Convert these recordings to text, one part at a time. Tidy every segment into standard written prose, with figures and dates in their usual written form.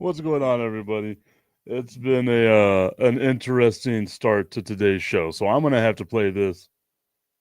What's going on, everybody? It's been an interesting start to today's show, so I'm gonna have to play this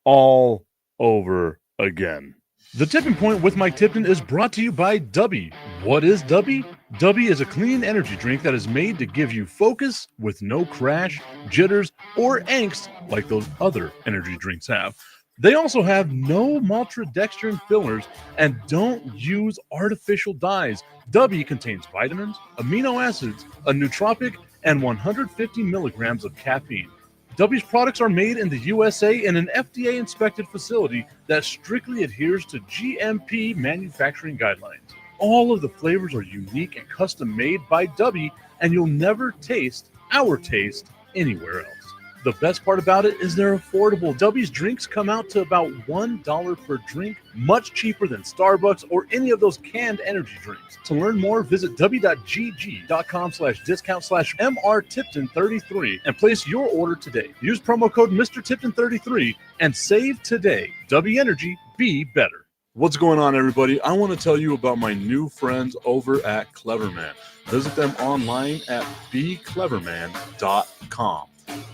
all over again. The Tipping Point with Mike Tipton is brought to you by Dubby. What is Dubby? Dubby is a clean energy drink that is made to give you focus with no crash, jitters, or angst like those other energy drinks have. They also have no maltodextrin fillers and don't use artificial dyes. Dubby contains vitamins, amino acids, a nootropic, and 150 milligrams of caffeine. Dubby's products are made in the USA in an FDA inspected facility that strictly adheres to GMP manufacturing guidelines. All of the flavors are unique and custom made by Dubby, and you'll never taste our taste anywhere else. The best part about it is they're affordable. Dubby's drinks come out to about $1 per drink, much cheaper than Starbucks or any of those canned energy drinks. To learn more, visit w.gg.com/discount/MRTipton33 and place your order today. Use promo code MrTipton33 and save today. Dubby Energy, be better. What's going on, everybody? I want to tell you about my new friends over at Cleverman. Visit them online at becleverman.com.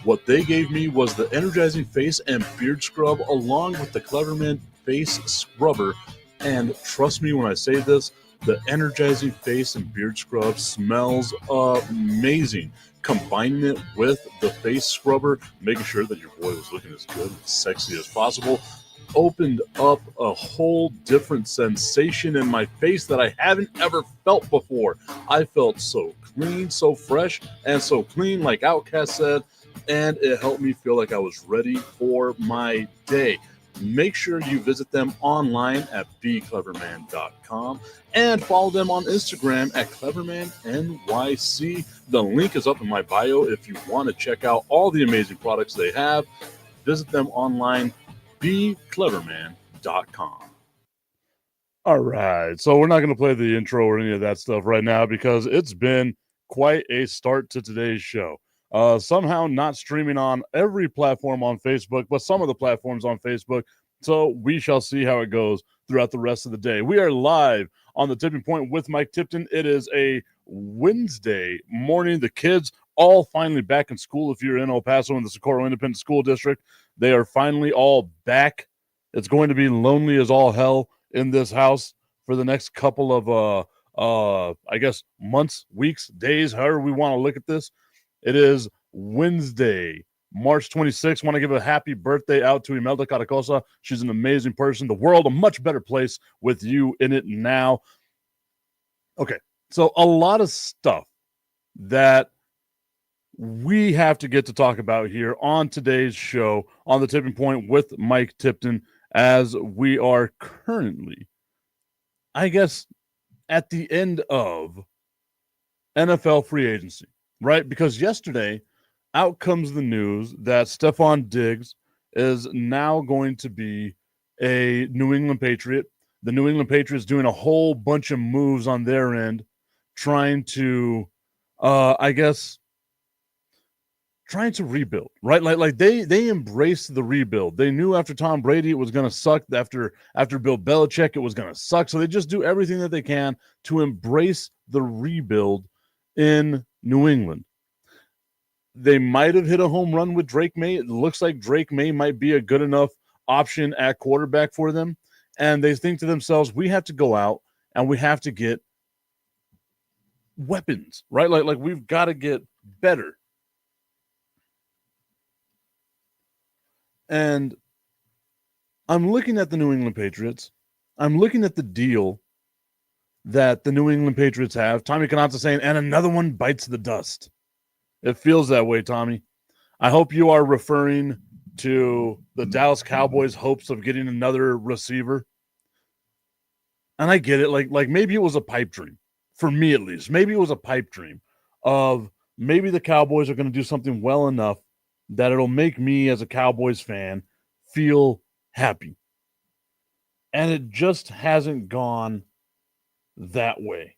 What they gave me was the energizing face and beard scrub along with the Cleverman face scrubber. And trust me when I say this, the energizing face and beard scrub smells amazing. Combining it with the face scrubber, making sure that your boy was looking as good and sexy as possible, opened up a whole different sensation in my face that I haven't ever felt before. I felt so clean, so fresh, and so clean, like Outcast said, and it helped me feel like I was ready for my day. Make sure you visit them online at becleverman.com and follow them on Instagram at clevermannyc. The link is up in my bio if you want to check out all the amazing products they have. Visit them online, becleverman.com. All right, so we're not going to play the intro or any of that stuff right now because it's been quite a start to today's show. Somehow not streaming on every platform on Facebook, but some of the platforms on Facebook. So we shall see how it goes throughout the rest of the day. We are live on the Tipping Point with Mike Tipton. It is a Wednesday morning. The kids all finally back in school. If you're in El Paso in the Socorro Independent School District, they are finally all back. It's going to be lonely as all hell in this house for the next couple of, I guess, months, weeks, days, however we want to look at this. It is Wednesday, March 26th. Want to give a happy birthday out to Imelda Caracosa. She's an amazing person. The world a much better place with you in it now. Okay, so a lot of stuff that we have to get to talk about here on today's show on the Tipping Point with Mike Tipton as we are currently, I guess, at the end of NFL free agency. Right, because yesterday, out comes the news that Stefon Diggs is now going to be a New England Patriot. The New England Patriots doing a whole bunch of moves on their end, trying to, trying to rebuild. Right, like they embraced the rebuild. They knew after Tom Brady it was going to suck. After Bill Belichick it was going to suck. So they just do everything that they can to embrace the rebuild in New England. They might have hit a home run with Drake May. It looks like Drake May might be a good enough option at quarterback for them. And they think to themselves, we have to go out and we have to get weapons, right? Like we've got to get better. And I'm looking at the New England Patriots. I'm looking at the deal that the New England Patriots have. Tommy Canazza saying, and another one bites the dust. It feels that way, Tommy. I hope you are referring to the Dallas Cowboys' hopes of getting another receiver. And I get it. Like maybe it was a pipe dream. For me, at least. Maybe it was a pipe dream of maybe the Cowboys are going to do something well enough that it'll make me as a Cowboys fan feel happy. And it just hasn't gone that way.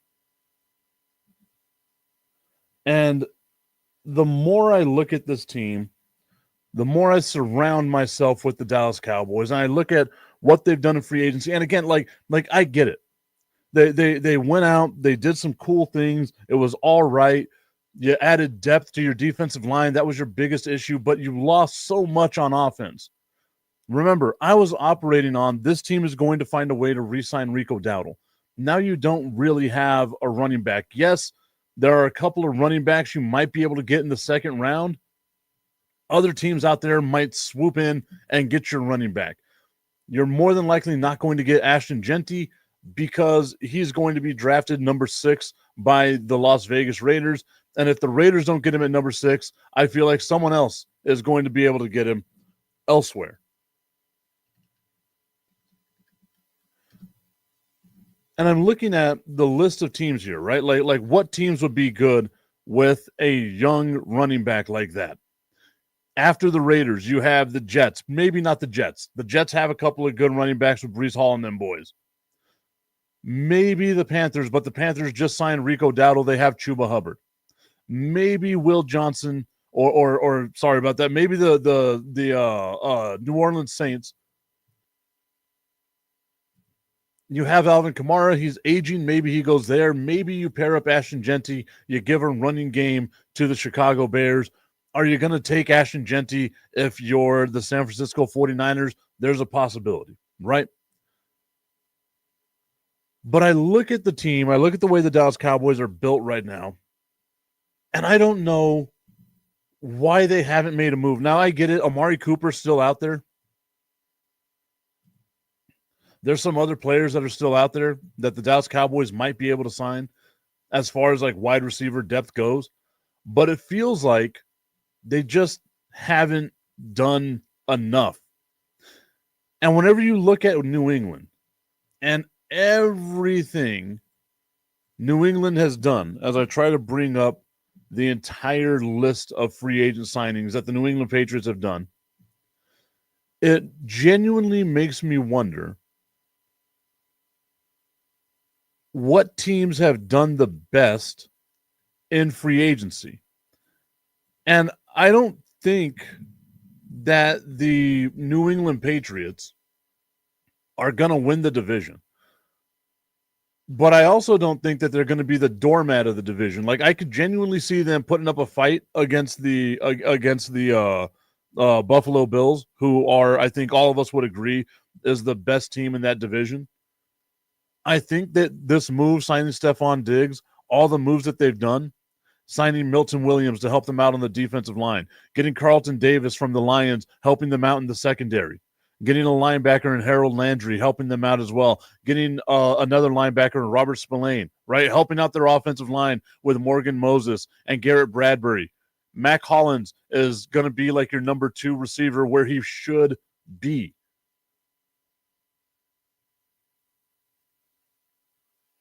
And the more I look at this team, the more I surround myself with the Dallas Cowboys, and I look at what they've done in free agency. And again, like I get it. They went out, they did some cool things. It was all right. You added depth to your defensive line. That was your biggest issue, but you lost so much on offense. Remember, I was operating on this team is going to find a way to re-sign Rico Dowdle. Now you don't really have a running back. Yes, there are a couple of running backs you might be able to get in the second round. Other teams out there might swoop in and get your running back. You're more than likely not going to get Ashton Genty because he's going to be drafted number 6 by the Las Vegas Raiders. And if the Raiders don't get him at number 6, I feel like someone else is going to be able to get him elsewhere. And I'm looking at the list of teams here, right? Like what teams would be good with a young running back like that? After the Raiders, you have the Jets. Maybe not the Jets. The Jets have a couple of good running backs with Breece Hall and them boys. Maybe the Panthers, but the Panthers just signed Rico Dowdle. They have Chuba Hubbard. Maybe Will Johnson, or sorry about that. Maybe the New Orleans Saints. You have Alvin Kamara. He's aging. Maybe he goes there. Maybe you pair up Ashton Genty. You give a running game to the Chicago Bears. Are you going to take Ashton Genty if you're the San Francisco 49ers? There's a possibility, right? But I look at the team. I look at the way the Dallas Cowboys are built right now, and I don't know why they haven't made a move. Now, I get it. Amari Cooper's still out there. There's some other players that are still out there that the Dallas Cowboys might be able to sign as far as like wide receiver depth goes. But it feels like they just haven't done enough. And whenever you look at New England and everything New England has done, as I try to bring up the entire list of free agent signings that the New England Patriots have done, it genuinely makes me wonder what teams have done the best in free agency. And I don't think that the New England Patriots are going to win the division. But I also don't think that they're going to be the doormat of the division. Like, I could genuinely see them putting up a fight against the Buffalo Bills, who are, I think all of us would agree, is the best team in that division. I think that this move, signing Stefon Diggs, all the moves that they've done, signing Milton Williams to help them out on the defensive line, getting Carlton Davis from the Lions, helping them out in the secondary, getting a linebacker in Harold Landry, helping them out as well, getting another linebacker in Robert Spillane, right, helping out their offensive line with Morgan Moses and Garrett Bradbury. Mac Hollins is going to be like your number 2 receiver where he should be.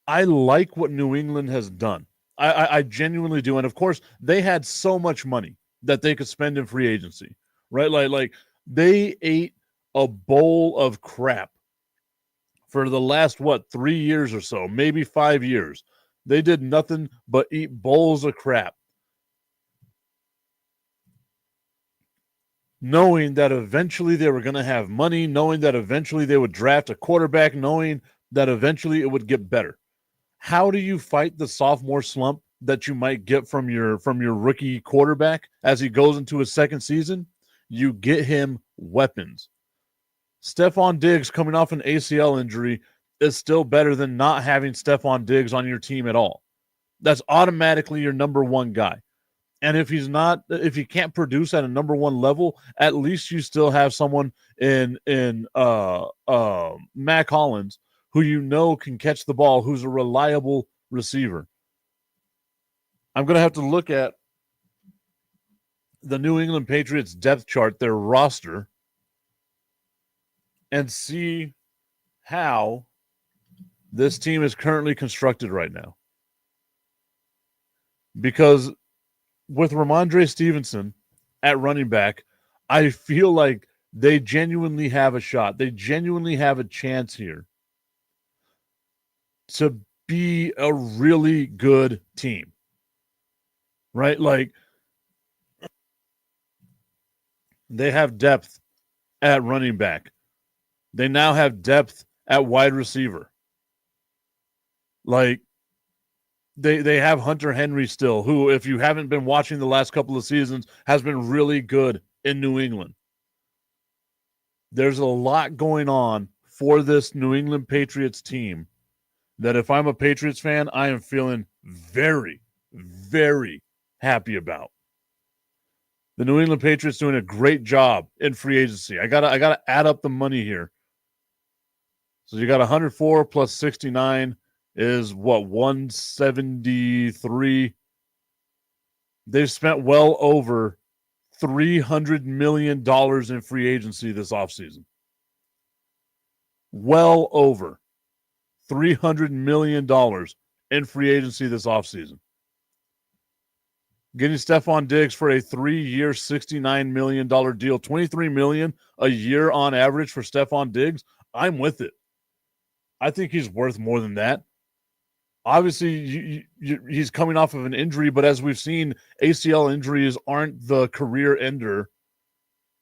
I like what New England has done. I genuinely do. And of course, they had so much money that they could spend in free agency, right? Like they ate a bowl of crap for the last, 3 years or so, maybe 5 years. They did nothing but eat bowls of crap, knowing that eventually they were going to have money, knowing that eventually they would draft a quarterback, knowing that eventually it would get better. How do you fight the sophomore slump that you might get from your rookie quarterback as he goes into his second season? You get him weapons. Stefon Diggs coming off an ACL injury is still better than not having Stefon Diggs on your team at all. That's automatically your number 1 guy. And if he can't produce at a number 1 level, at least you still have someone in Mac Hollins who you know can catch the ball, who's a reliable receiver. I'm going to have to look at the New England Patriots depth chart, their roster, and see how this team is currently constructed right now. Because with Ramondre Stevenson at running back, I feel like they genuinely have a shot. They genuinely have a chance here to be a really good team, right? Like, they have depth at running back. They now have depth at wide receiver. Like, they have Hunter Henry still, who, if you haven't been watching the last couple of seasons, has been really good in New England. There's a lot going on for this New England Patriots team that, if I'm a Patriots fan, I am feeling very, very happy about. The New England Patriots doing a great job in free agency. I gotta add up the money here. So you got 104 plus 69 is what, 173. They've spent well over $300 million in free agency this offseason. Well over $300 million in free agency this offseason. Getting Stefon Diggs for a 3-year, $69 million deal, $23 million a year on average for Stefon Diggs. I'm with it. I think he's worth more than that. Obviously, he's coming off of an injury, but as we've seen, ACL injuries aren't the career ender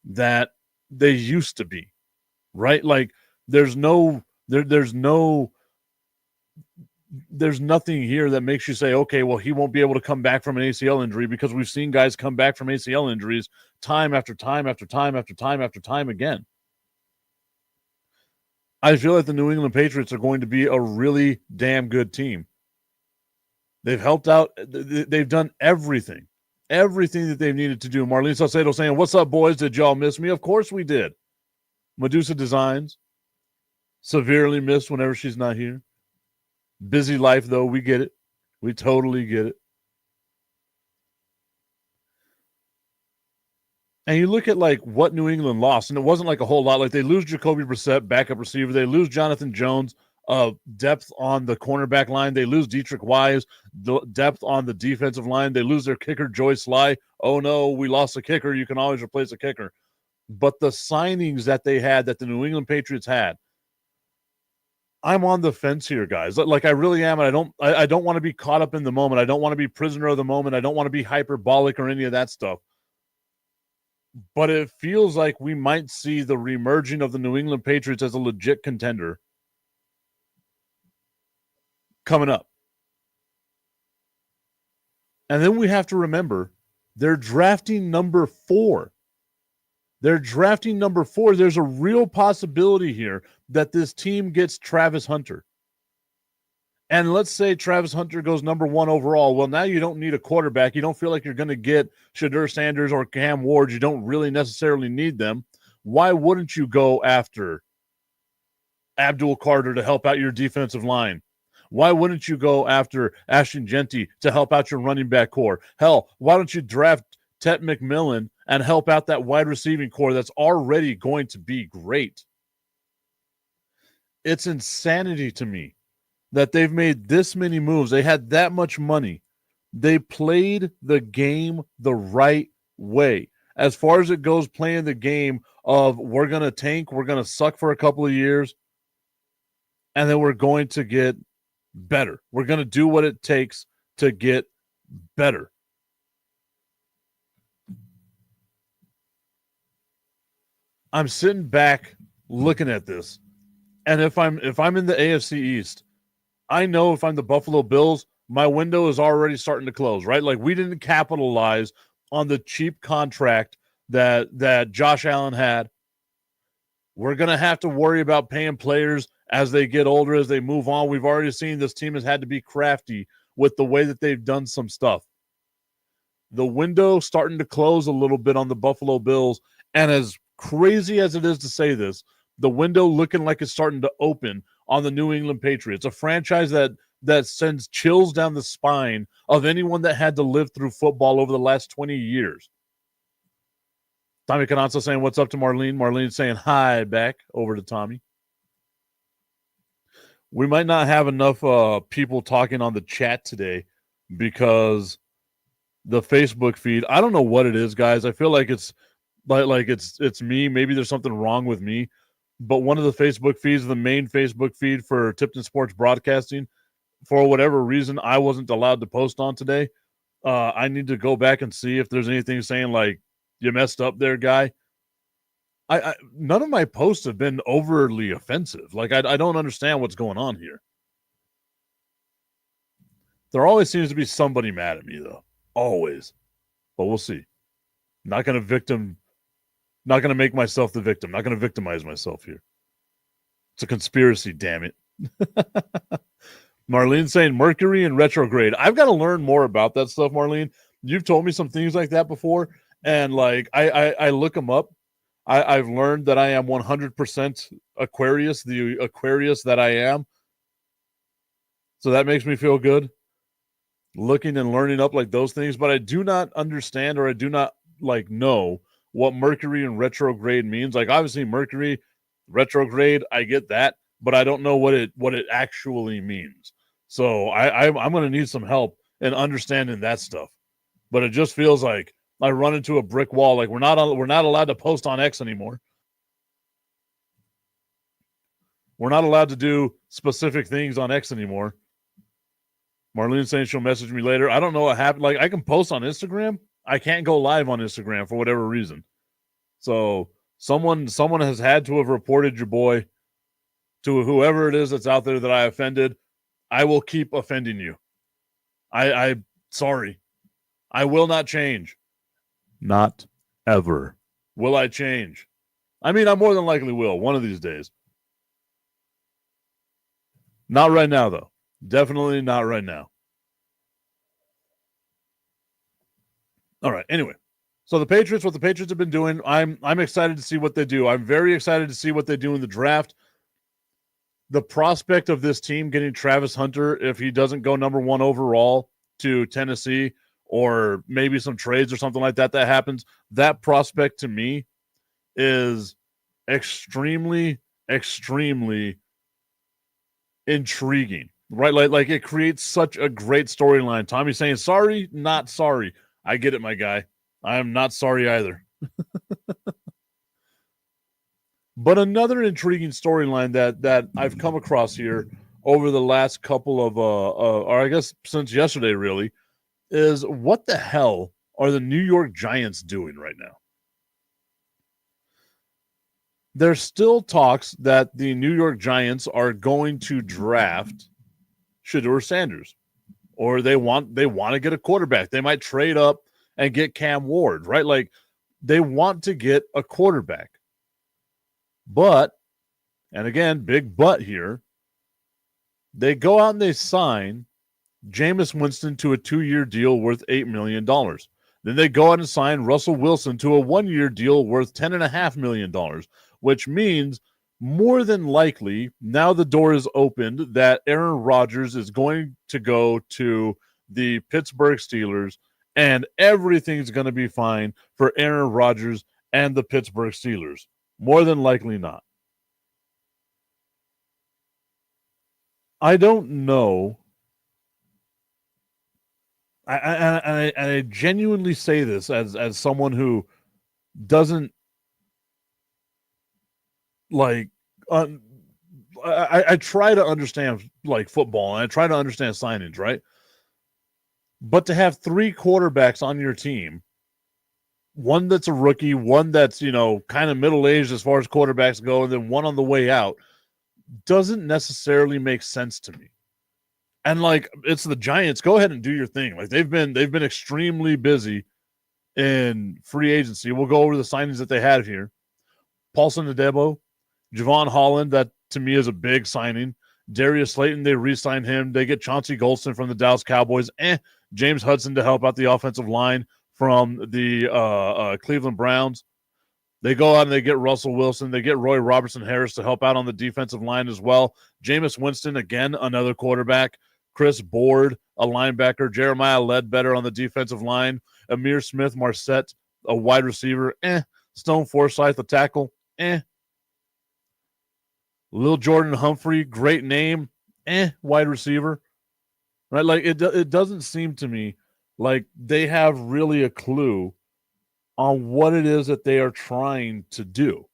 that they used to be, right? Like, there's nothing here that makes you say, okay, well, he won't be able to come back from an ACL injury, because we've seen guys come back from ACL injuries time after time after time after time after time again. I feel like the New England Patriots are going to be a really damn good team. They've helped out. They've done everything that they've needed to do. Marlene Salcedo saying, "What's up, boys? Did y'all miss me?" Of course we did. Medusa Designs, severely missed whenever she's not here. Busy life, though. We get it. We totally get it. And you look at, like, what New England lost, and it wasn't like a whole lot. Like, they lose Jacoby Brissett, backup receiver. They lose Jonathan Jones, depth on the cornerback line. They lose Dietrich Wise, depth on the defensive line. They lose their kicker, Joy Sly. Oh, no, we lost a kicker. You can always replace a kicker. But the signings that they had, that the New England Patriots had, I'm on the fence here, guys. Like, I really am, and I don't want to be caught up in the moment. I don't want to be prisoner of the moment. I don't want to be hyperbolic or any of that stuff. But it feels like we might see the remerging of the New England Patriots as a legit contender coming up. And then we have to remember, they're drafting number 4. There's a real possibility here that this team gets Travis Hunter. And let's say Travis Hunter goes number 1 overall. Well, now you don't need a quarterback. You don't feel like you're going to get Shadur Sanders or Cam Ward. You don't really necessarily need them. Why wouldn't you go after Abdul Carter to help out your defensive line? Why wouldn't you go after Ashton Genty to help out your running back core? Hell, why don't you draft Tet McMillan and help out that wide receiving core that's already going to be great? It's insanity to me that they've made this many moves. They had that much money. They played the game the right way. As far as it goes, playing the game of, we're going to tank, we're going to suck for a couple of years, and then we're going to get better. We're going to do what it takes to get better. I'm sitting back looking at this, and if I'm in the AFC East, I know if I'm the Buffalo Bills, my window is already starting to close, right? Like, we didn't capitalize on the cheap contract that Josh Allen had. We're going to have to worry about paying players as they get older, as they move on. We've already seen this team has had to be crafty with the way that they've done some stuff. The window starting to close a little bit on the Buffalo Bills, and as crazy as it is to say this, the window looking like it's starting to open on the New England Patriots, a franchise that sends chills down the spine of anyone that had to live through football over the last 20 years. Tommy Cananza saying, "What's up?" to Marlene. Marlene saying hi back over to Tommy. We might not have enough people talking on the chat today because the Facebook feed, I don't know what it is, guys. I feel like it's it's me. Maybe there's something wrong with me. But one of the Facebook feeds, the main Facebook feed for Tipton Sports Broadcasting, for whatever reason, I wasn't allowed to post on today. I need to go back and see if there's anything saying, like, you messed up there, guy. I none of my posts have been overly offensive. Like, I don't understand what's going on here. There always seems to be somebody mad at me, though. Always. But we'll see. Not going to make myself the victim. Not going to victimize myself here. It's a conspiracy, damn it. Marlene saying Mercury in retrograde. I've got to learn more about that stuff, Marlene. You've told me some things like that before, and like I look them up. I've learned that I am 100% Aquarius, the Aquarius that I am. So that makes me feel good. Looking and learning up like those things, but I do not understand, or I do not like know what Mercury in retrograde means. Like obviously Mercury retrograde, I get that, but I don't know what it actually means. So I'm going to need some help in understanding that stuff. But it just feels like I run into a brick wall. Like we're not allowed to post on X anymore. We're not allowed to do specific things on X anymore. Marlene saying she'll message me later. I don't know what happened. Like I can post on Instagram. I can't go live on Instagram for whatever reason. So someone has had to have reported your boy to whoever it is that's out there that I offended. I will keep offending you. I sorry. I will not change. Not ever will I change. I mean, I more than likely will one of these days. Not right now, though. Definitely not right now. All right. Anyway, so the Patriots, what the Patriots have been doing, I'm excited to see what they do. I'm very excited to see what they do in the draft. The prospect of this team getting Travis Hunter, if he doesn't go number 1 overall to Tennessee, or maybe some trades or something like that happens, that prospect to me is extremely, extremely intriguing, right? Like it creates such a great storyline. Tommy's saying, sorry, not sorry. I get it, my guy. I am not sorry either. But another intriguing storyline that I've come across here over the last couple of, or I guess since yesterday really, is what the hell are the New York Giants doing right now? There's still talks that the New York Giants are going to draft Shedeur Sanders, or they want to get a quarterback. They might trade up and get Cam Ward, right? Like they want to get a quarterback. But, and again, big but here, they go out and they sign Jameis Winston to a 2-year deal worth $8 million. Then they go out and sign Russell Wilson to a 1-year deal worth $10.5 million, which means more than likely now the door is opened that Aaron Rodgers is going to go to the Pittsburgh Steelers, and everything's going to be fine for Aaron Rodgers and the Pittsburgh Steelers. More than likely not. I don't know. I genuinely say this as someone who doesn't like. I try to understand like football, and I try to understand signings, right? But to have 3 quarterbacks on your team, one that's a rookie, one that's, kind of middle-aged as far as quarterbacks go, and then one on the way out, doesn't necessarily make sense to me. And like, it's the Giants. Go ahead and do your thing. Like they've been extremely busy in free agency. We'll go over the signings that they had here. Paulson Adebo, Javon Holland, that to me is a big signing. Darius Slayton, they re-signed him. They get Chauncey Golston from the Dallas Cowboys. James Hudson to help out the offensive line from the Cleveland Browns. They go out and they get Russell Wilson. They get Roy Robertson Harris to help out on the defensive line as well. Jameis Winston, again, another quarterback. Chris Board, a linebacker. Jeremiah Ledbetter on the defensive line. Amir Smith-Marset, a wide receiver. Stone Forsythe, a tackle. Lil Jordan Humphrey, great name. Wide receiver. Right? Like it doesn't seem to me like they have really a clue on what it is that they are trying to do.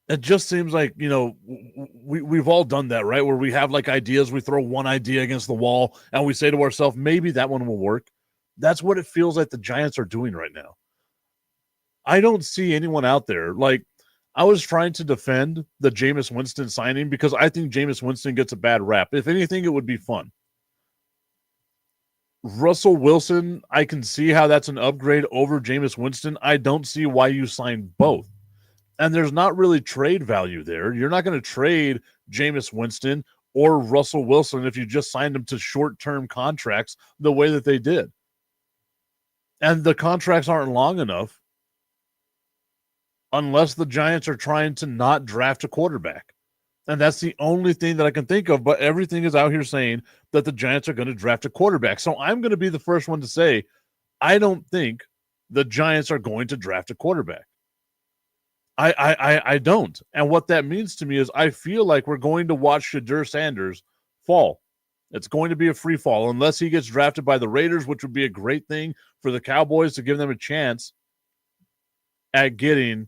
It just seems like, we've all done that, right? Where we have like ideas, we throw one idea against the wall and we say to ourselves, maybe that one will work. That's what it feels like the Giants are doing right now. I don't see anyone out there. Like, I was trying to defend the Jameis Winston signing because I think Jameis Winston gets a bad rap. If anything, it would be fun. Russell Wilson, I can see how that's an upgrade over Jameis Winston. I don't see why you sign both. And there's not really trade value there. You're not going to trade Jameis Winston or Russell Wilson if you just signed them to short-term contracts the way that they did. And the contracts aren't long enough unless the Giants are trying to not draft a quarterback. And that's the only thing that I can think of. But everything is out here saying that the Giants are going to draft a quarterback. So I'm going to be the first one to say, I don't think the Giants are going to draft a quarterback. I don't. And what that means to me is I feel like we're going to watch Shedeur Sanders fall. It's going to be a free fall unless he gets drafted by the Raiders, which would be a great thing for the Cowboys to give them a chance at getting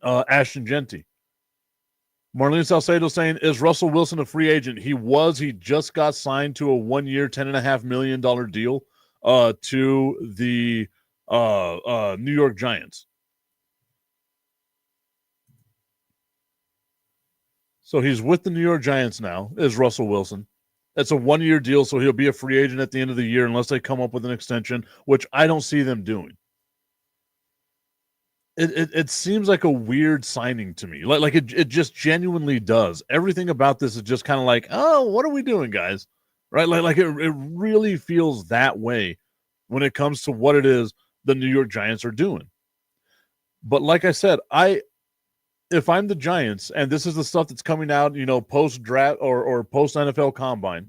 Ashton Genty. Marlene Salcedo saying, is Russell Wilson a free agent? He was. He just got signed to a 1-year, $10.5 million deal to the New York Giants. So he's with the New York Giants now, is Russell Wilson. It's a 1-year deal, so he'll be a free agent at the end of the year unless they come up with an extension, which I don't see them doing. It seems like a weird signing to me. Like it just genuinely does. Everything about this is just kind of like, oh, what are we doing, guys? Right? Like it really feels that way when it comes to what it is the New York Giants are doing. But like I said, if I'm the Giants, and this is the stuff that's coming out, post-draft or post-NFL Combine,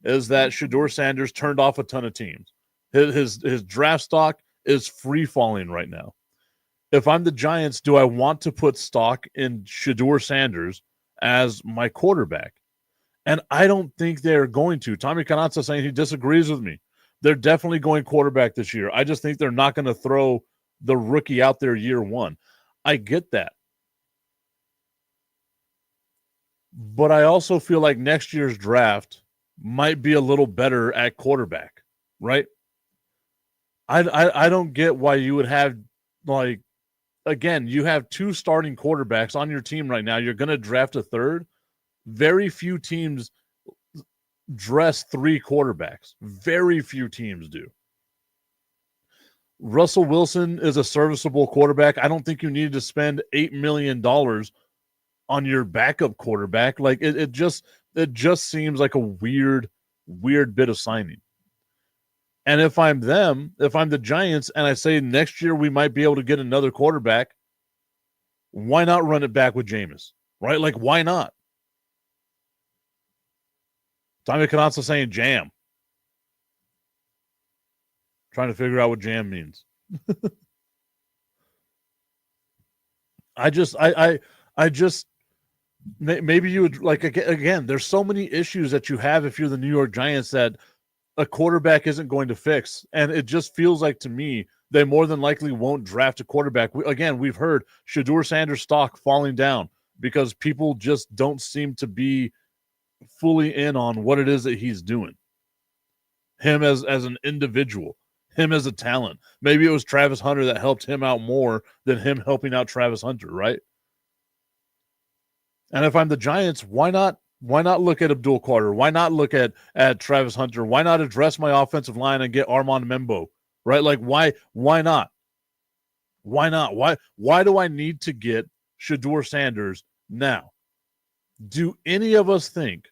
is that Shedeur Sanders turned off a ton of teams. His draft stock is free-falling right now. If I'm the Giants, do I want to put stock in Shedeur Sanders as my quarterback? And I don't think they're going to. Tommy Canazza saying he disagrees with me. They're definitely going quarterback this year. I just think they're not going to throw the rookie out there year one. I get that. But I also feel like next year's draft might be a little better at quarterback, right? I don't get why you would have, like, again, you have 2 starting quarterbacks on your team right now. You're going to draft a third. Very few teams dress 3 quarterbacks. Very few teams do. Russell Wilson is a serviceable quarterback. I don't think you need to spend $8 million on your backup quarterback. Like it just seems like a weird bit of signing. And if I'm the Giants, and I say next year we might be able to get another quarterback, why not run it back with Jameis? Right? Like, why not? Tommy Canazza saying jam. Trying to figure out what jam means. I just maybe you would, like, again, there's so many issues that you have if you're the New York Giants that a quarterback isn't going to fix. And it just feels like to me they more than likely won't draft a quarterback. We've heard Shedeur Sanders' stock falling down because people just don't seem to be fully in on what it is that he's doing. Him as an individual, him as a talent. Maybe it was Travis Hunter that helped him out more than him helping out Travis Hunter, right? And if I'm the Giants, why not look at Abdul Carter? Why not look at Travis Hunter? Why not address my offensive line and get Armand Membo? Right? Like, why not? Why not? Why do I need to get Shedeur Sanders now? Do any of us think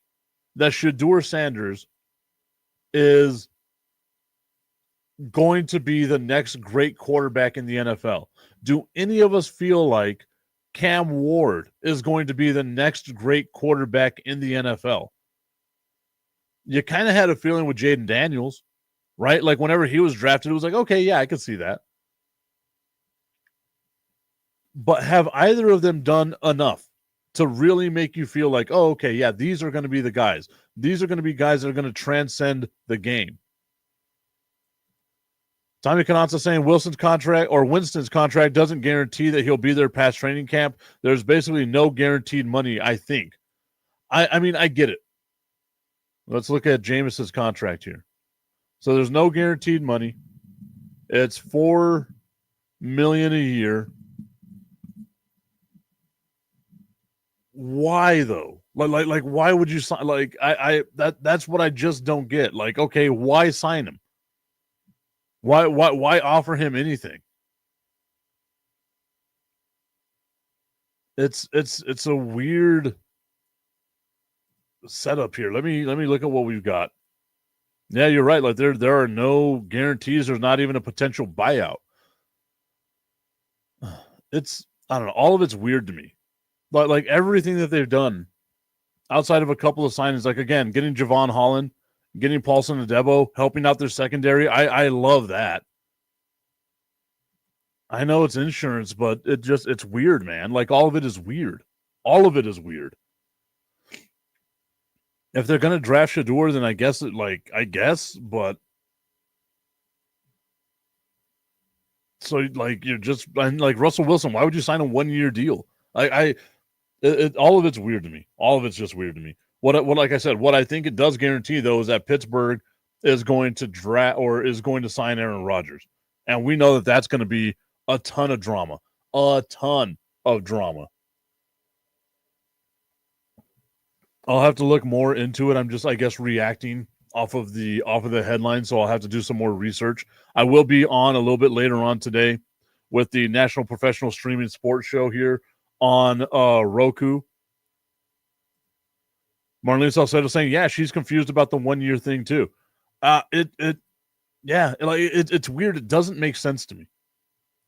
that Shedeur Sanders is going to be the next great quarterback in the NFL? Do any of us feel like Cam Ward is going to be the next great quarterback in the NFL? You kind of had a feeling with Jaden Daniels, right? Like, whenever he was drafted, it was like, okay, yeah, I can see that. But have either of them done enough to really make you feel like, oh, okay, yeah, these are going to be the guys. These are going to be guys that are going to transcend the game. Tommy Canazza saying Winston's contract doesn't guarantee that he'll be there past training camp. There's basically no guaranteed money, I think. I mean, I get it. Let's look at Jameis's contract here. So there's no guaranteed money. It's $4 million a year. why though? Like why would you sign? Like that's what I just don't get. Like, okay, why sign him? Why offer him anything? It's a weird setup here. Let me look at what we've got. Yeah, you're right. Like there are no guarantees. There's not even a potential buyout. It's I don't know. All of it's weird to me. But like everything that they've done outside of a couple of signings, like again, getting Javon Holland, getting Paulson Adebo, helping out their secondary. I love that. I know it's insurance, but it's weird, man. Like all of it is weird. All of it is weird. If they're gonna draft Shador, then I guess but so like you're just like Russell Wilson. Why would you sign a 1-year deal? All of it's weird to me. All of it's just weird to me. What like I said, what I think it does guarantee though is that Pittsburgh is going to draft or is going to sign Aaron Rodgers, and we know that that's going to be a ton of drama, a ton of drama. I'll have to look more into it. I'm just, I guess, reacting off of the headline, so I'll have to do some more research. I will be on a little bit later on today with the National Professional Streaming Sports Show here on Roku. Marlene Salcedo saying, yeah, she's confused about the 1-year thing too. It's weird. It doesn't make sense to me.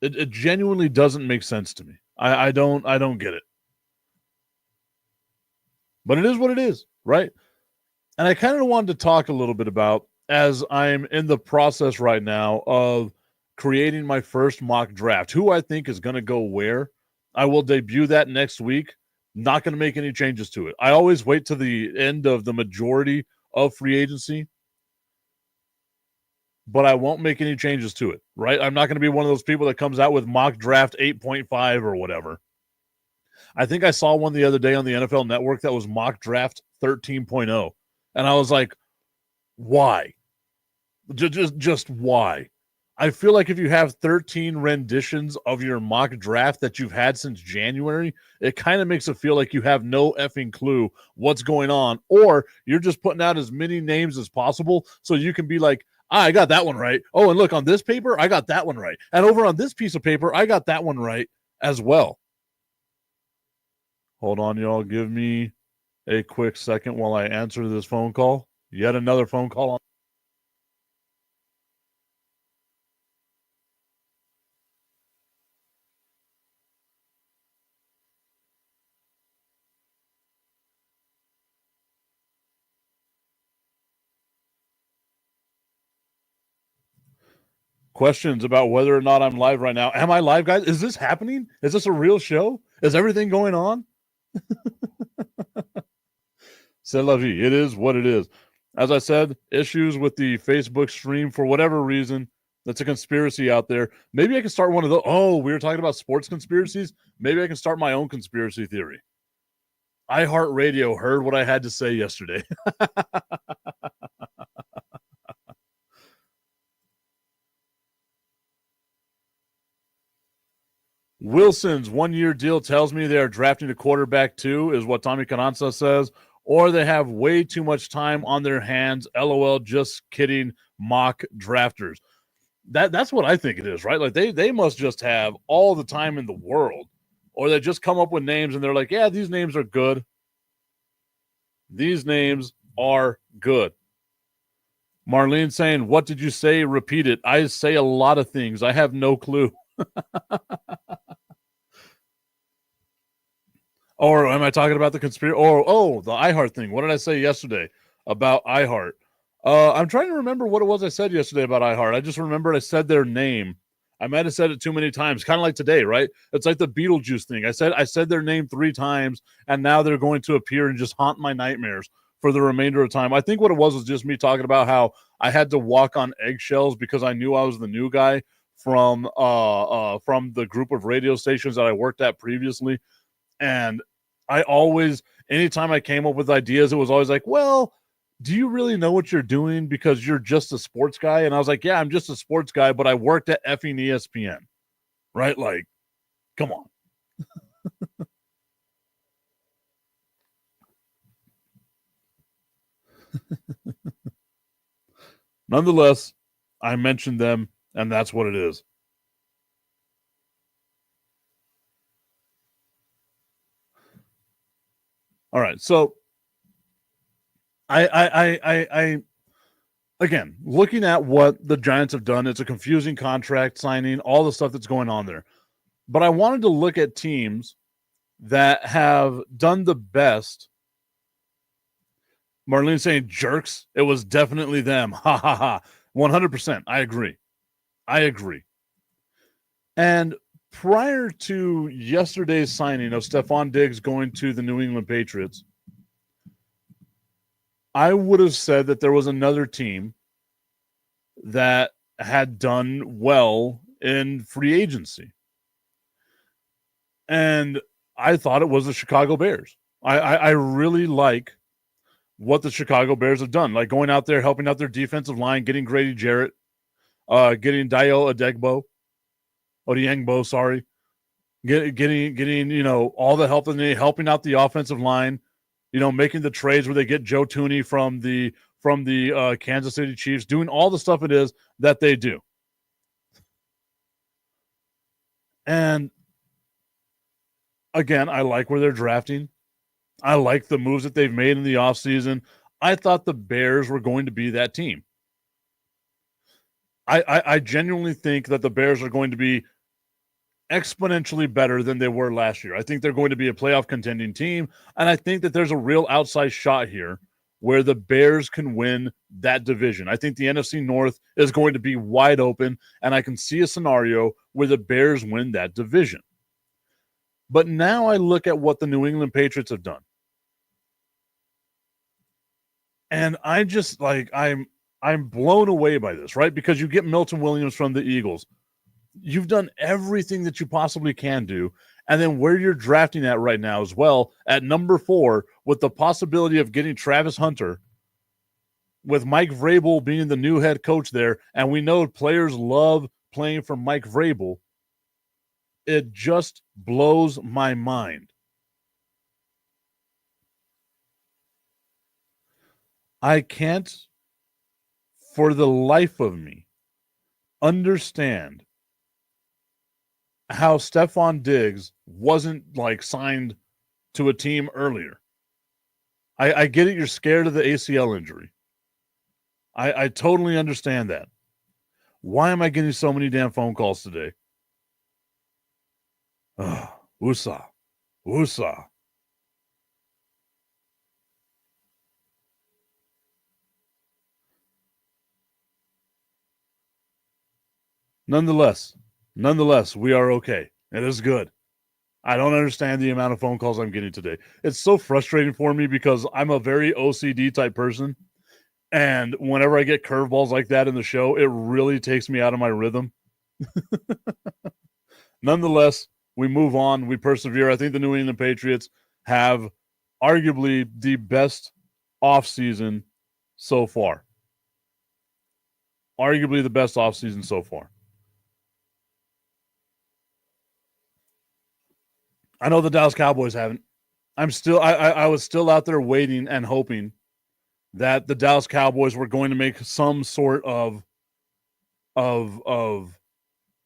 It genuinely doesn't make sense to me. I don't get it. But it is what it is, right? And I kind of wanted to talk a little bit about, as I'm in the process right now of creating my first mock draft, who I think is going to go where. I will debut that next week. Not going to make any changes to it. I always wait to the end of the majority of free agency, but I won't make any changes to it, right? I'm not going to be one of those people that comes out with mock draft 8.5 or whatever. I think I saw one the other day on the NFL Network that was mock draft 13.0. And I was like, why? Just why? I feel like if you have 13 renditions of your mock draft that you've had since January, it kind of makes it feel like you have no effing clue what's going on, or you're just putting out as many names as possible so you can be like, I got that one right. Oh, and look, on this paper, I got that one right. And over on this piece of paper, I got that one right as well. Hold on, y'all. Give me a quick second while I answer this phone call. Yet another phone call on. Questions about whether or not I'm live right now. Am I live, guys? Is this happening? Is this a real show? Is everything going on? C'est la vie. It is what it is. As I said, issues with the Facebook stream for whatever reason. That's a conspiracy out there. Maybe I can start one of those. Oh, we were talking about sports conspiracies. Maybe I can start my own conspiracy theory. iHeartRadio heard what I had to say yesterday. Wilson's 1-year deal tells me they are drafting a quarterback too, is what Tommy Cananza says, or they have way too much time on their hands. LOL, just kidding, mock drafters. That's what I think it is, right? Like they must just have all the time in the world, or they just come up with names and they're like, yeah, these names are good. These names are good. Marlene saying, what did you say? Repeat it. I say a lot of things. I have no clue. Or am I talking about the conspiracy? Or, the iHeart thing. What did I say yesterday about iHeart? I'm trying to remember what it was I said yesterday about iHeart. I just remembered I said their name. I might have said it too many times, kind of like today, right? It's like the Beetlejuice thing. I said their name 3 times, and now they're going to appear and just haunt my nightmares for the remainder of time. I think what it was just me talking about how I had to walk on eggshells because I knew I was the new guy from the group of radio stations that I worked at previously. And I always, anytime I came up with ideas, it was always like, well, do you really know what you're doing because you're just a sports guy? And I was like, yeah, I'm just a sports guy, but I worked at effing ESPN, right? Like, come on. Nonetheless, I mentioned them, and that's what it is. All right, so I again, looking at what the Giants have done, it's a confusing contract signing, all the stuff that's going on there. But I wanted to look at teams that have done the best. Marlene saying jerks. It was definitely them. Ha ha ha. 100%. I agree. And prior to yesterday's signing of Stefon Diggs going to the New England Patriots, I would have said that there was another team that had done well in free agency. And I thought it was the Chicago Bears. I really like what the Chicago Bears have done, like going out there, helping out their defensive line, getting Grady Jarrett, getting Dio Odiengbo, sorry, getting all the help that they need, helping out the offensive line, making the trades where they get Joe Thuney from the Kansas City Chiefs, doing all the stuff it is that they do. And again, I like where they're drafting. I like the moves that they've made in the offseason. I thought the Bears were going to be that team. I genuinely think that the Bears are going to be exponentially better than they were last year. I think they're going to be a playoff contending team, and I think that there's a real outside shot here where the Bears can win that division. I think the NFC North is going to be wide open, and I can see a scenario where the Bears win that division. But now I look at what the New England Patriots have done. And I just I'm blown away by this, right? Because you get Milton Williams from the Eagles. You've done everything that you possibly can do. And then where you're drafting at right now as well, at number 4, with the possibility of getting Travis Hunter, with Mike Vrabel being the new head coach there, and we know players love playing for Mike Vrabel, it just blows my mind. I can't, for the life of me, understand how Stefon Diggs wasn't signed to a team earlier. I get it. You're scared of the ACL injury. I totally understand that. Why am I getting so many damn phone calls today? Woosah. Nonetheless, we are okay. It is good. I don't understand the amount of phone calls I'm getting today. It's so frustrating for me because I'm a very OCD type person. And whenever I get curveballs like that in the show, it really takes me out of my rhythm. Nonetheless, we move on. We persevere. I think the New England Patriots have arguably the best offseason so far. Arguably the best offseason so far. I know the Dallas Cowboys haven't. I was still out there waiting and hoping that the Dallas Cowboys were going to make some sort of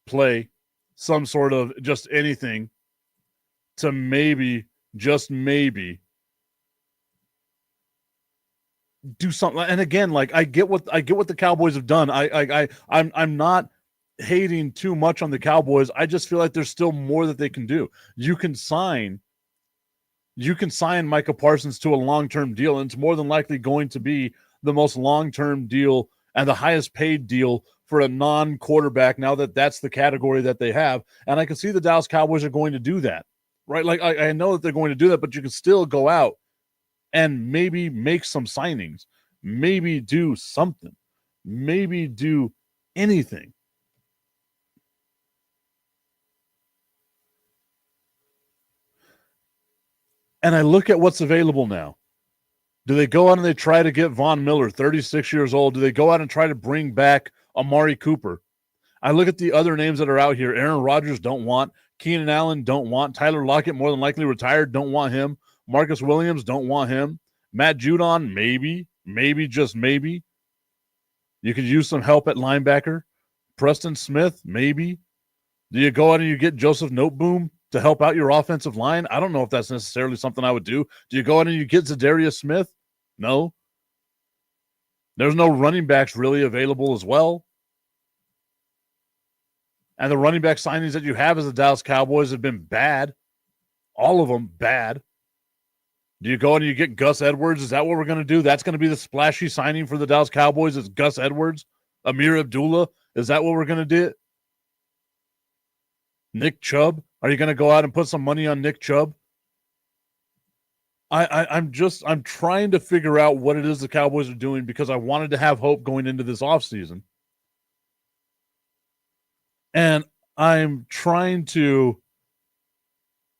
play, some sort of just anything to maybe, just maybe, do something. And again, I get what the Cowboys have done. I'm not hating too much on the Cowboys. I just feel like there's still more that they can do. You can sign Micah Parsons to a long-term deal, and it's more than likely going to be the most long-term deal and the highest paid deal for a non-quarterback now that that's the category that they have. And I can see the Dallas Cowboys are going to do that, right? I know that they're going to do that, but you can still go out and maybe make some signings, maybe do something, maybe do anything. And I look at what's available now. Do they go out and they try to get Von Miller, 36 years old? Do they go out and try to bring back Amari Cooper? I look at the other names that are out here. Aaron Rodgers don't want. Keenan Allen don't want. Tyler Lockett, more than likely retired, don't want him. Marcus Williams don't want him. Matt Judon, maybe. maybe, just maybe. You could use some help at linebacker. Preston Smith, maybe. Do you go out and you get Joseph Noteboom to help out your offensive line? I don't know if that's necessarily something I would do. Do you go out and you get Zadarius Smith? No. There's no running backs really available as well. And the running back signings that you have as the Dallas Cowboys have been bad. All of them bad. Do you go and you get Gus Edwards? Is that what we're going to do? That's going to be the splashy signing for the Dallas Cowboys is Gus Edwards? Amir Abdullah? Is that what we're going to do? Nick Chubb? Are you going to go out and put some money on Nick Chubb? I'm trying to figure out what it is the Cowboys are doing because I wanted to have hope going into this offseason. And I'm trying to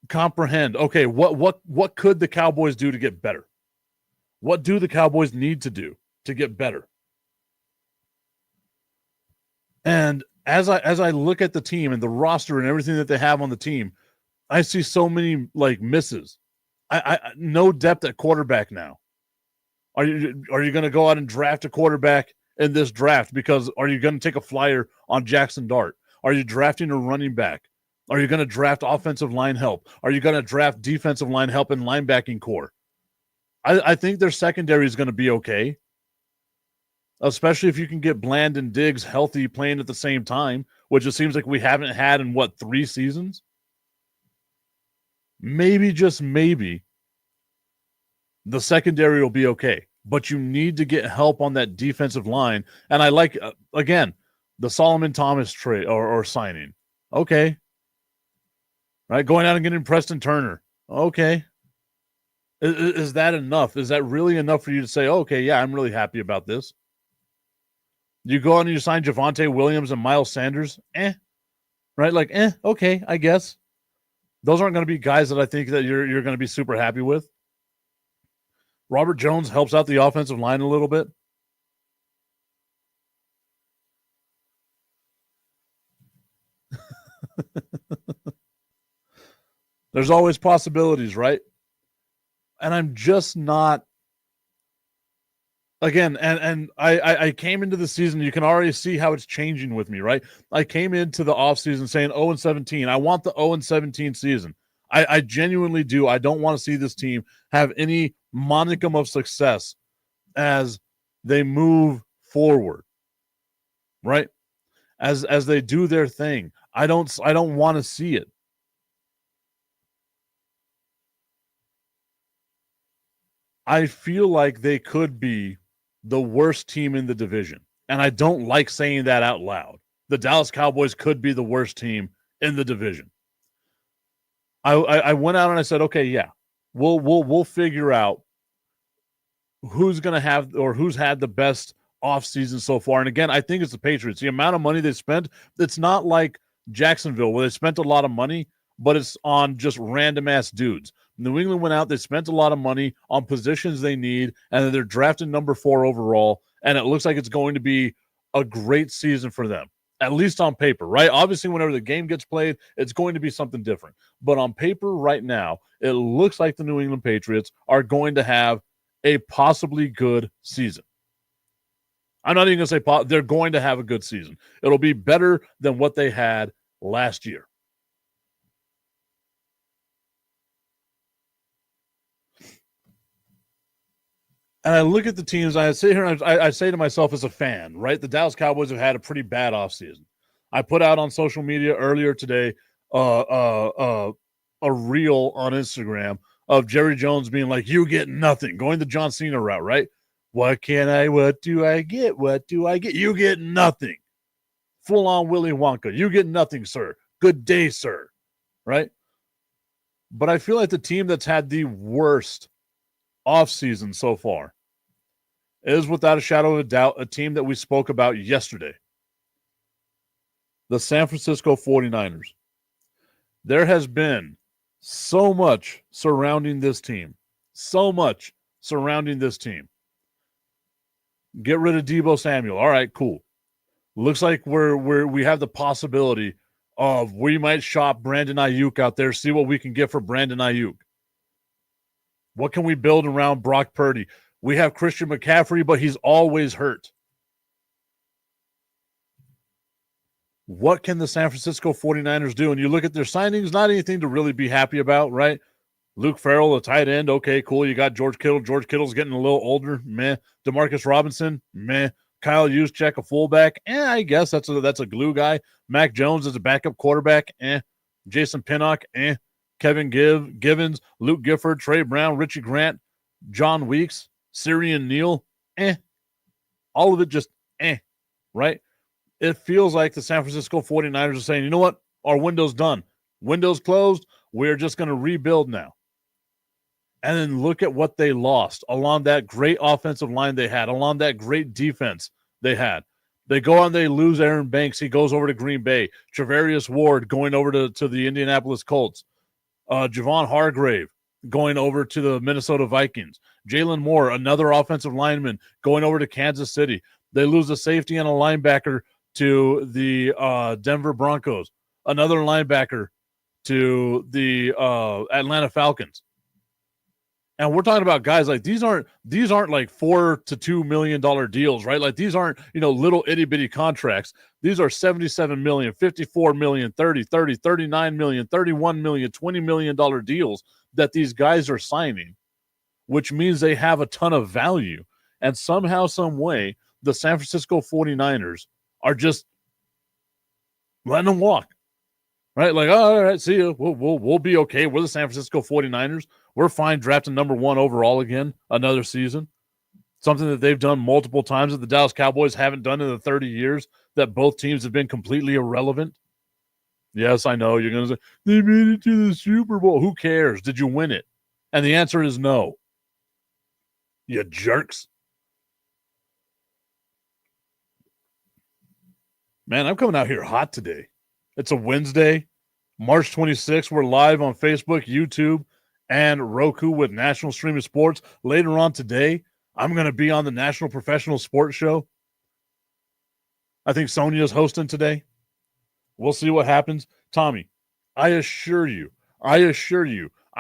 comprehend, okay, what could the Cowboys do to get better? What do the Cowboys need to do to get better? And as I look at the team and the roster and everything that they have on the team, I see so many like misses. I no depth at quarterback now. Are you going to go out and draft a quarterback in this draft? Because are you going to take a flyer on Jackson Dart? Are you drafting a running back? Are you going to draft offensive line help? Are you going to draft defensive line help and linebacking core? I think their secondary is going to be okay, especially if you can get Bland and Diggs healthy playing at the same time, which it seems like we haven't had in, 3 seasons? Maybe, just maybe, the secondary will be okay. But you need to get help on that defensive line. And I like, again, the Solomon Thomas trade or signing. Okay. Right, going out and getting Preston Turner. Okay. Is that enough? Is that really enough for you to say, okay, yeah, I'm really happy about this? You go out and you sign Javonte Williams and Miles Sanders? Right? Okay, I guess. Those aren't going to be guys that I think that you're going to be super happy with. Robert Jones helps out the offensive line a little bit. There's always possibilities, right? And I'm just not. Again, and I came into the season, you can already see how it's changing with me, right? I came into the offseason saying 0-17. I want the 0-17 season. I genuinely do. I don't want to see this team have any monicum of success as they move forward, right? As they do their thing. I don't want to see it. I feel like they could be the worst team in the division. And I don't like saying that out loud. The Dallas Cowboys could be the worst team in the division. I went out and I said, okay, yeah, we'll figure out who's going to have or who's had the best offseason so far. And again, I think it's the Patriots. The amount of money they spent, it's not like Jacksonville where they spent a lot of money, but it's on just random ass dudes. New England went out, they spent a lot of money on positions they need, and then they're drafting number 4 overall, and it looks like it's going to be a great season for them, at least on paper, right? Obviously, whenever the game gets played, it's going to be something different. But on paper right now, it looks like the New England Patriots are going to have a possibly good season. I'm not even going to say they're going to have a good season. It'll be better than what they had last year. And I look at the teams, I sit here and I say to myself as a fan, right? The Dallas Cowboys have had a pretty bad offseason. I put out on social media earlier today a reel on Instagram of Jerry Jones being like, you get nothing, going the John Cena route, right? What do I get? What do I get? You get nothing. Full on Willy Wonka. You get nothing, sir. Good day, sir. Right? But I feel like the team that's had the worst offseason so far is, without a shadow of a doubt, a team that we spoke about yesterday. The San Francisco 49ers. There has been so much surrounding this team. So much surrounding this team. Get rid of Deebo Samuel. All right, cool. Looks like we have the possibility of we might shop Brandon Ayuk out there, see what we can get for Brandon Ayuk. What can we build around Brock Purdy? We have Christian McCaffrey, but he's always hurt. What can the San Francisco 49ers do? And you look at their signings, not anything to really be happy about, right? Luke Farrell, a tight end. Okay, cool. You got George Kittle. George Kittle's getting a little older. Meh. Demarcus Robinson. Meh. Kyle Juszczyk, a fullback. I guess that's a glue guy. Mac Jones is a backup quarterback. Jason Pinnock. Kevin Givens, Luke Gifford, Trey Brown, Richie Grant, John Weeks, Syrian Neal. All of it just right? It feels like the San Francisco 49ers are saying, you know what? Our window's done. Window's closed. We're just going to rebuild now. And then look at what they lost along that great offensive line they had, along that great defense they had. They go on, they lose Aaron Banks. He goes over to Green Bay. Travarius Ward going over to the Indianapolis Colts. Javon Hargrave going over to the Minnesota Vikings. Jalen Moore, another offensive lineman, going over to Kansas City. They lose a safety and a linebacker to the Denver Broncos. Another linebacker to the Atlanta Falcons. And we're talking about guys like these aren't like $4 to $2 million deals, right? Like these aren't, little itty bitty contracts. These are $77 million, $54 million, $30, $39 million, $31 million, $20 million deals that these guys are signing, which means they have a ton of value. And somehow, some way, the San Francisco 49ers are just letting them walk. Right? Like, oh, all right, see you. We'll be okay. We're the San Francisco 49ers. We're fine drafting number 1 overall again another season. Something that they've done multiple times that the Dallas Cowboys haven't done in the 30 years that both teams have been completely irrelevant. Yes, I know. You're going to say, they made it to the Super Bowl. Who cares? Did you win it? And the answer is no. You jerks. Man, I'm coming out here hot today. It's a Wednesday, March 26th. We're live on Facebook, YouTube, and Roku with National Streaming Sports. Later on today, I'm going to be on the National Professional Sports Show. I think Sonia's hosting today. We'll see what happens. Tommy, I assure you, I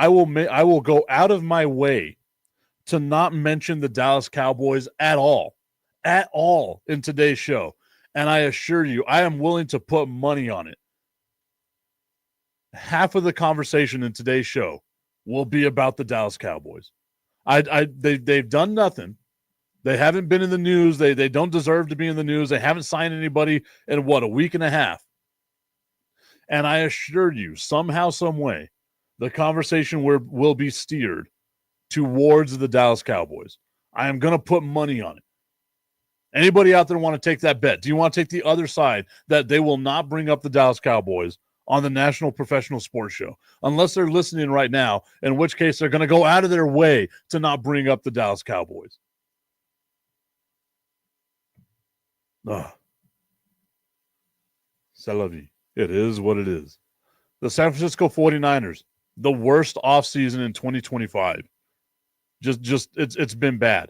will go out of my way to not mention the Dallas Cowboys at all in today's show. And I assure you, I am willing to put money on it. Half of the conversation in today's show will be about the Dallas Cowboys. They've done nothing. They haven't been in the news. They don't deserve to be in the news. They haven't signed anybody in a week and a half. And I assure you, somehow, some way, the conversation will be steered towards the Dallas Cowboys. I am going to put money on it. Anybody out there want to take that bet? Do you want to take the other side that they will not bring up the Dallas Cowboys on the National Professional Sports Show, unless they're listening right now, in which case they're going to go out of their way to not bring up the Dallas Cowboys. C'est la vie. It is what it is. The San Francisco 49ers, the worst offseason in 2025. It's been bad.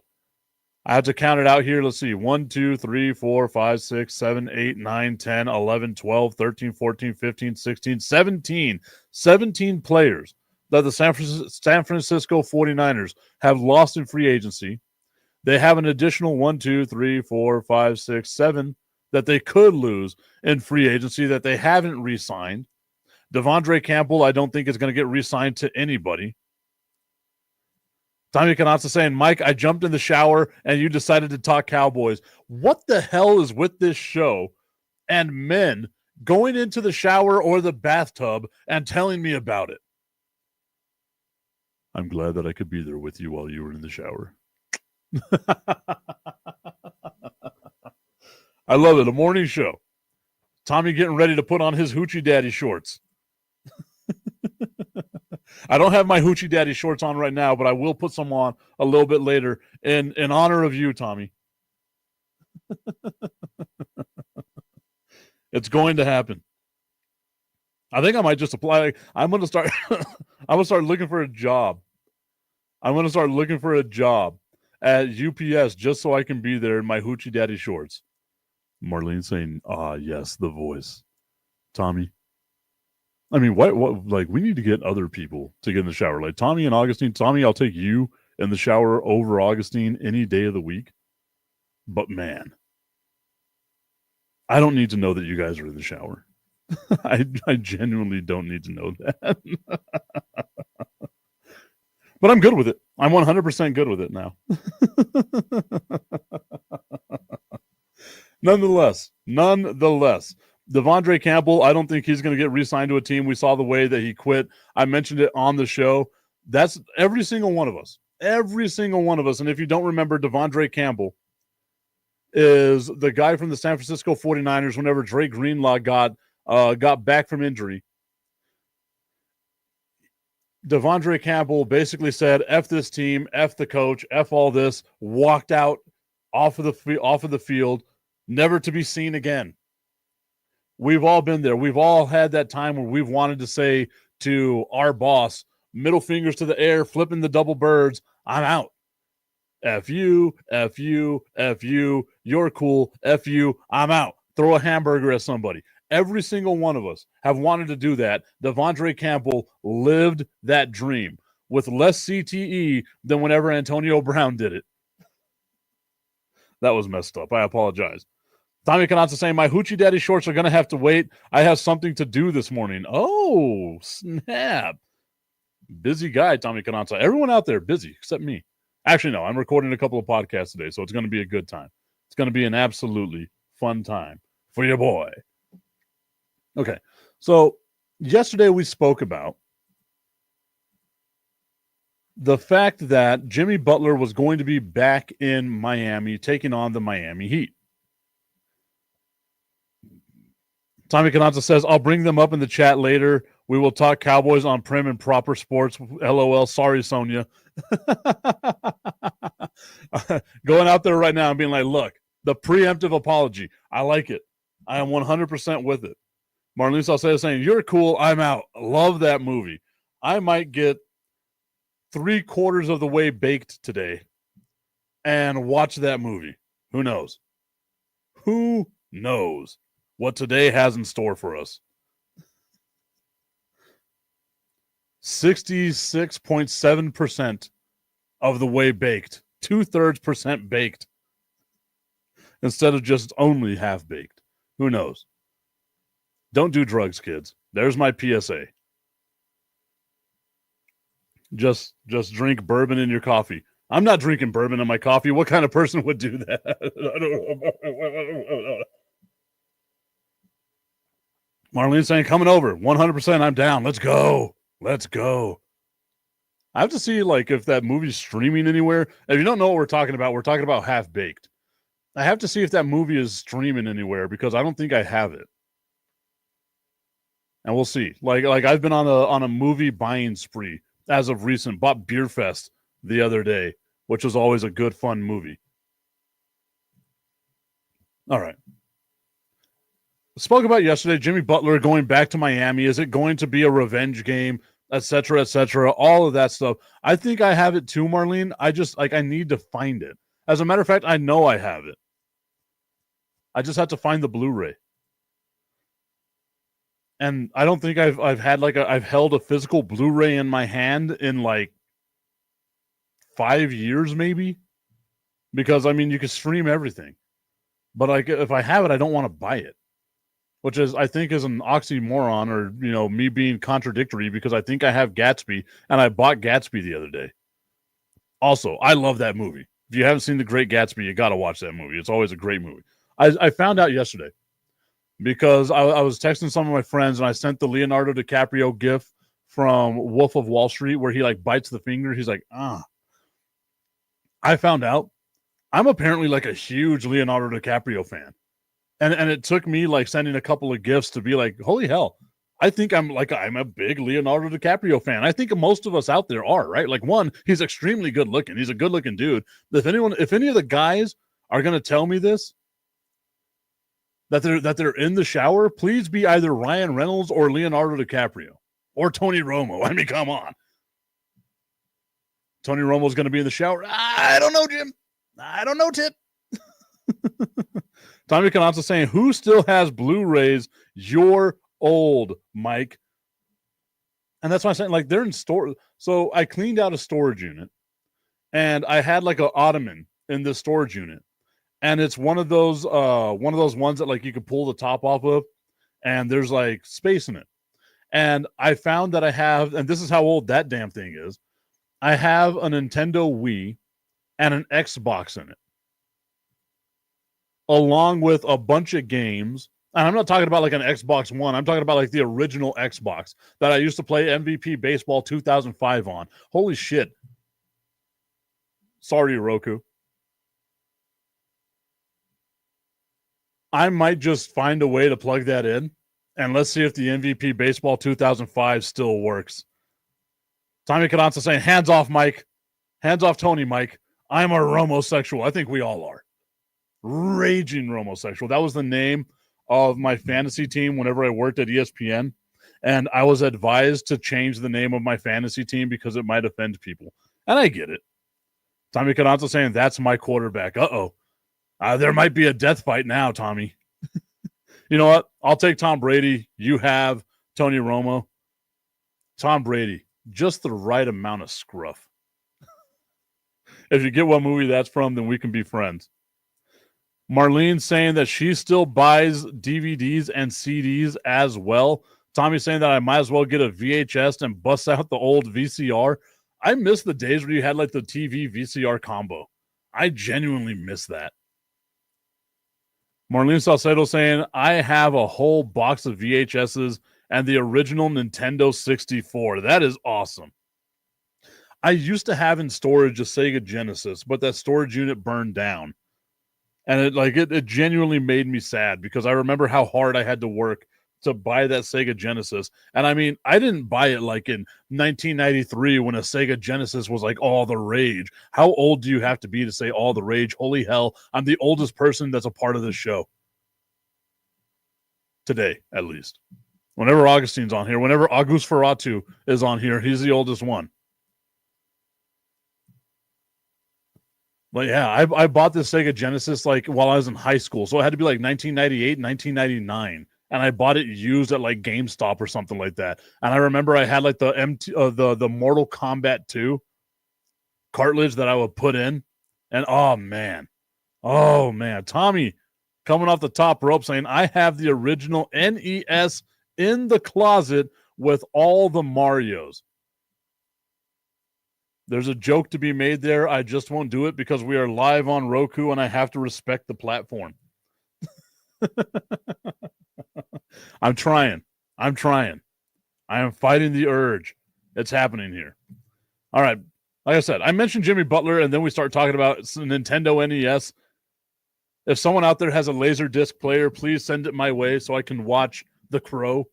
I have to count it out here. Let's see. 1, 2, 3, 4, 5, 6, 7, 8, 9, 10, 11, 12, 13, 14, 15, 16, 17. 17 players that the San Francisco 49ers have lost in free agency. They have an additional 1, 2, 3, 4, 5, 6, 7 that they could lose in free agency that they haven't re-signed. Devondre Campbell, I don't think is going to get re-signed to anybody. Tommy Canazza saying, Mike, I jumped in the shower and you decided to talk Cowboys. What the hell is with this show and men going into the shower or the bathtub and telling me about it? I'm glad that I could be there with you while you were in the shower. I love it. A morning show. Tommy getting ready to put on his Hoochie Daddy shorts. I don't have my Hoochie Daddy shorts on right now, but I will put some on a little bit later in honor of you, Tommy. It's going to happen. I think I might just apply. I'm going to start. I'm going to start looking for a job. I'm going to start looking for a job at UPS just so I can be there in my Hoochie Daddy shorts. Marlene saying, yes, the voice. Tommy. I mean, what, like, we need to get other people to get in the shower. Like Tommy and Augustine. Tommy, I'll take you in the shower over Augustine any day of the week. But man, I don't need to know that you guys are in the shower. I genuinely don't need to know that. But I'm good with it. I'm 100% good with it now. Nonetheless, Devondre Campbell, I don't think he's going to get re-signed to a team. We saw the way that he quit. I mentioned it on the show. That's every single one of us. Every single one of us. And if you don't remember, Devondre Campbell is the guy from the San Francisco 49ers whenever Dre Greenlaw got back from injury. Devondre Campbell basically said, F this team, F the coach, F all this, walked out off of the field, never to be seen again. We've all been there. We've all had that time where we've wanted to say to our boss, middle fingers to the air, flipping the double birds, I'm out. F you, F you, F you, you're cool, F you, I'm out. Throw a hamburger at somebody. Every single one of us have wanted to do that. Devondre Campbell lived that dream with less CTE than whenever Antonio Brown did it. That was messed up. I apologize. Tommy Canazza saying, my Hoochie Daddy shorts are going to have to wait. I have something to do this morning. Oh, snap. Busy guy, Tommy Canazza. Everyone out there busy except me. Actually, no, I'm recording a couple of podcasts today, so it's going to be a good time. It's going to be an absolutely fun time for your boy. Okay, so yesterday we spoke about the fact that Jimmy Butler was going to be back in Miami taking on the Miami Heat. Tommy Canazza says, I'll bring them up in the chat later. We will talk Cowboys on prim and proper sports. LOL. Sorry, Sonia. Going out there right now and being like, look, the preemptive apology. I like it. I am 100% with it. Marlene Salcedo saying, you're cool. I'm out. Love that movie. I might get 3/4 of the way baked today and watch that movie. Who knows? Who knows what today has in store for us? 66.7% of the way baked. 2/3% baked. Instead of just only half baked. Who knows? Don't do drugs, kids. There's my PSA. Just drink bourbon in your coffee. I'm not drinking bourbon in my coffee. What kind of person would do that? Marlene saying, coming over. 100% I'm down. Let's go. Let's go. I have to see if that movie's streaming anywhere. If you don't know what we're talking about Half Baked. I have to see if that movie is streaming anywhere because I don't think I have it. And we'll see. I've been on a movie buying spree as of recent. Bought Beer Fest the other day, which was always a good, fun movie. All right. Spoke about yesterday, Jimmy Butler going back to Miami. Is it going to be a revenge game, et cetera, all of that stuff? I think I have it too, Marlene. I just, I need to find it. As a matter of fact, I know I have it. I just have to find the Blu-ray. And I don't think I've held a physical Blu-ray in my hand in 5 years maybe. Because, you can stream everything. But if I have it, I don't want to buy it. Which I think is an oxymoron or, me being contradictory because I think I have Gatsby and I bought Gatsby the other day. Also, I love that movie. If you haven't seen The Great Gatsby, you got to watch that movie. It's always a great movie. I found out yesterday because I was texting some of my friends and I sent the Leonardo DiCaprio gif from Wolf of Wall Street where he bites the finger. He's like, I found out I'm apparently a huge Leonardo DiCaprio fan. And it took me sending a couple of gifts to be like, holy hell, I think I'm a big Leonardo DiCaprio fan. I think most of us out there are, right? One, he's extremely good looking. He's a good looking dude. If any of the guys are going to tell me this, that they're in the shower, please be either Ryan Reynolds or Leonardo DiCaprio or Tony Romo. Come on. Tony Romo's going to be in the shower. I don't know, Jim. I don't know, Tip. Tommy Canazza saying, who still has Blu-rays? You're old, Mike. And that's why I'm saying, they're in store. So I cleaned out a storage unit, and I had like an ottoman in this storage unit, and it's one of those ones that like you could pull the top off of, and there's like space in it. And I found that I have, and this is how old that damn thing is. I have a Nintendo Wii and an Xbox in it, along with a bunch of games. And I'm not talking about like an Xbox One. I'm talking about like the original Xbox that I used to play MVP Baseball 2005 on. Holy shit. Sorry, Roku. I might just find a way to plug that in, and let's see if the MVP Baseball 2005 still works. Tommy Cadanza saying, hands off, Mike. Hands off, Tony, Mike. I'm a Romosexual. I think we all are. Raging Romosexual. That was the name of my fantasy team whenever I worked at ESPN. And I was advised to change the name of my fantasy team because it might offend people. And I get it. Tommy Cadanza saying, that's my quarterback. Uh-oh. There might be a death fight now, Tommy. You know what? I'll take Tom Brady. You have Tony Romo. Tom Brady, just the right amount of scruff. If you get what movie that's from, then we can be friends. Marlene saying that she still buys DVDs and CDs as well. Tommy saying that I might as well get a VHS and bust out the old VCR. I miss the days where you had like the TV VCR combo. I genuinely miss that. Marlene Salcedo saying, I have a whole box of VHSs and the original Nintendo 64. That is awesome. I used to have in storage a Sega Genesis, but that storage unit burned down. And it genuinely made me sad because I remember how hard I had to work to buy that Sega Genesis. And I mean, I didn't buy it like in 1993 when a Sega Genesis was like all the rage. How old do you have to be to say all the rage? Holy hell, I'm the oldest person that's a part of this show. Today, at least. Whenever Augustine's on here, whenever August Ferratu is on here, he's the oldest one. But yeah, I bought this Sega Genesis like while I was in high school. So it had to be like 1998, 1999. And I bought it used at like GameStop or something like that. And I remember I had like the Mortal Kombat 2 cartridge that I would put in. And oh man. Tommy coming off the top rope saying, I have the original NES in the closet with all the Marios. There's a joke to be made there. I just won't do it because we are live on Roku and I have to respect the platform. I'm trying. I am fighting the urge. It's happening here. All right. Like I said, I mentioned Jimmy Butler, and then we start talking about Nintendo NES. If someone out there has a Laserdisc player, please send it my way so I can watch The Crow.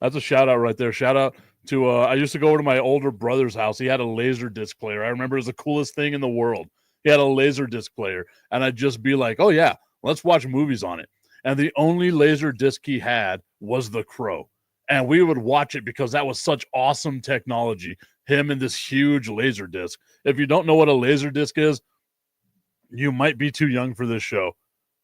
That's a shout out right there. Shout out to I used to go over to my older brother's house. He had a Laserdisc player. I remember it was the coolest thing in the world. He had a Laserdisc player, and I'd just be like, oh yeah, let's watch movies on it. And the only Laserdisc he had was The Crow. And we would watch it because that was such awesome technology. Him and this huge Laserdisc. If you don't know what a Laserdisc is, you might be too young for this show.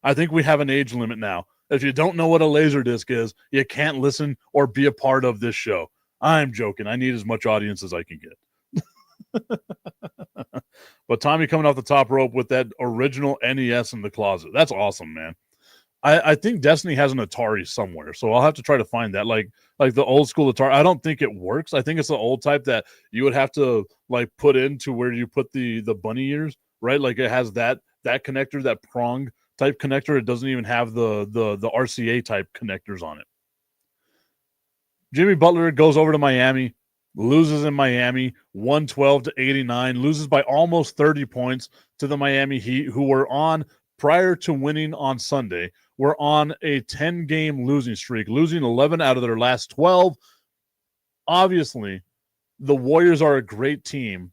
I think we have an age limit now. If you don't know what a Laserdisc is, you can't listen or be a part of this show. I'm joking. I need as much audience as I can get. But Tommy coming off the top rope with that original NES in the closet. That's awesome, man. I think Destiny has an Atari somewhere, so I'll have to try to find that. Like the old school Atari. I don't think it works. I think it's the old type that you would have to like put into where you put the bunny ears, right? Like it has that connector, that prong type connector. It doesn't even have the RCA type connectors on it. Jimmy Butler goes over to Miami, loses in Miami, 112-89, loses by almost 30 points to the Miami Heat, who were on prior to winning on Sunday. We're on a 10-game losing streak, losing 11 out of their last 12. Obviously, the Warriors are a great team.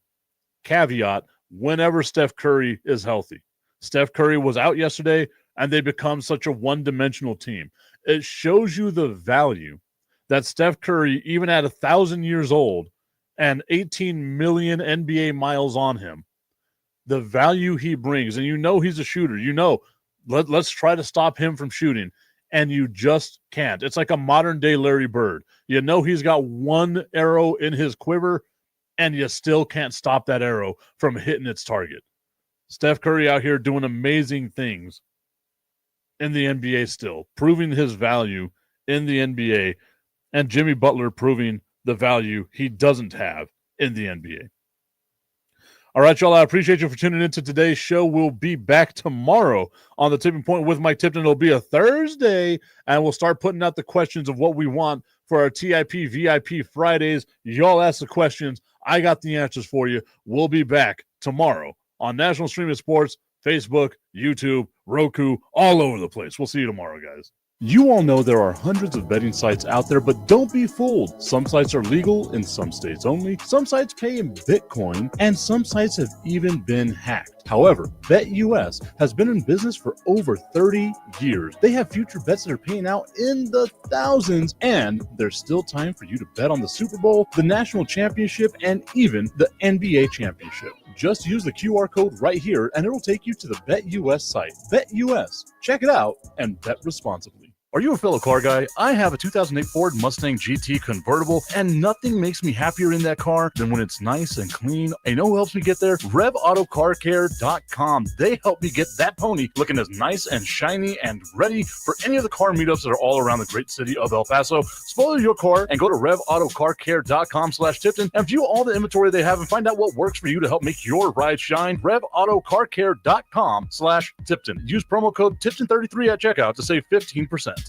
Caveat, whenever Steph Curry is healthy. Steph Curry was out yesterday, and they become such a one-dimensional team. It shows you the value that Steph Curry, even at 1,000 years old and 18 million NBA miles on him, the value he brings, and you know he's a shooter. You know, let's try to stop him from shooting, and you just can't. It's like a modern-day Larry Bird. You know he's got one arrow in his quiver, and you still can't stop that arrow from hitting its target. Steph Curry out here doing amazing things in the NBA still, proving his value in the NBA, and Jimmy Butler proving the value he doesn't have in the NBA. All right, y'all, I appreciate you for tuning into today's show. We'll be back tomorrow on the Tipping Point with Mike Tipton. It'll be a Thursday, and we'll start putting out the questions of what we want for our TIP VIP Fridays. Y'all ask the questions. I got the answers for you. We'll be back tomorrow on National Streaming Sports, Facebook, YouTube, Roku, all over the place. We'll see you tomorrow, guys. You all know there are hundreds of betting sites out there, but don't be fooled. Some sites are legal in some states only, some sites pay in Bitcoin, and some sites have even been hacked. However, BetUS has been in business for over 30 years. They have future bets that are paying out in the thousands, and there's still time for you to bet on the Super Bowl, the National Championship, and even the NBA Championship. Just use the QR code right here, and it will take you to the BetUS site. BetUS. Check it out and bet responsibly. Are you a fellow car guy? I have a 2008 Ford Mustang GT convertible, and nothing makes me happier in that car than when it's nice and clean. And you know who helps me get there? RevAutoCarCare.com. They help me get that pony looking as nice and shiny and ready for any of the car meetups that are all around the great city of El Paso. Spoil your car and go to RevAutoCarCare.com/Tipton and view all the inventory they have and find out what works for you to help make your ride shine. RevAutoCarCare.com/Tipton. Use promo code Tipton33 at checkout to save 15%.